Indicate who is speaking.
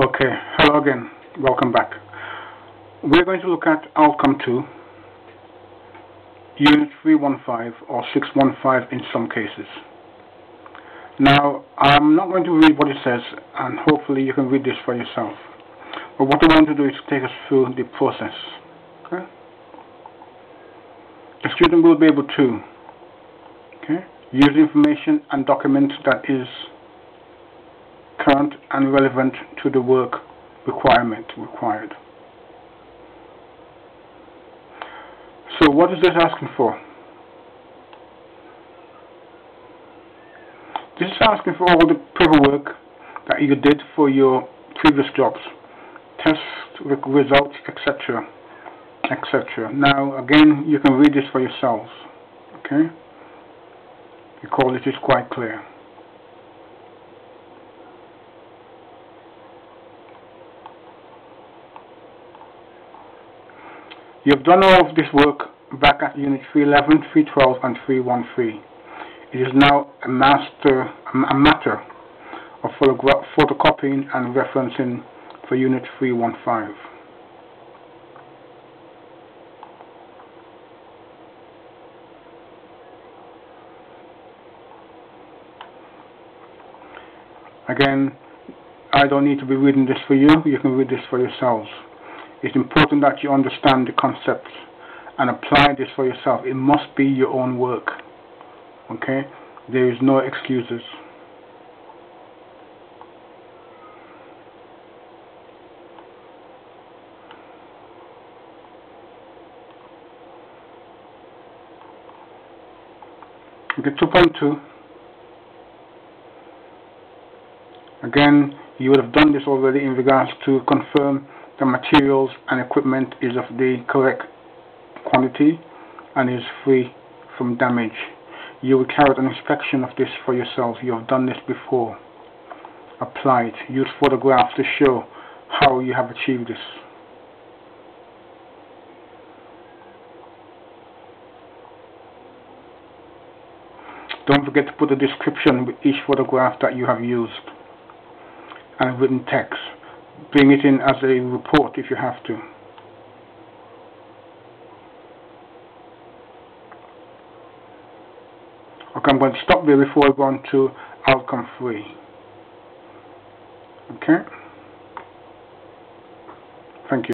Speaker 1: Okay, hello again. Welcome back. We're going to look at Outcome 2, Unit 315 or 615 in some cases. Now, I'm not going to read what it says, and hopefully you can read this for yourself. But what I want to do is take us through the process. Okay? The student will be able to use information and document that is current and relevant to the work required. So what is this asking for? This is asking for all the paperwork that you did for your previous jobs, test results, etc. etc. Now again, you can read this for yourselves, okay? Because it is quite clear. You have done all of this work back at Unit 311, 312 and 313. It is now a matter of photocopying and referencing for Unit 315. Again, I don't need to be reading this for you. You can read this for yourselves. It's important that you understand the concept and apply this for yourself. It must be your own work. Okay? There is no excuses. Okay, 2.2. Again, you would have done this already in regards to confirm the materials and equipment is of the correct quantity and is free from damage. You will carry out an inspection of this for yourself. You have done this before. Apply it. Use photographs to show how you have achieved this. Don't forget to put a description with each photograph that you have used and written text. Bring it in as a report if you have to. Okay, I'm going to stop there before I go on to Outcome 3. Okay?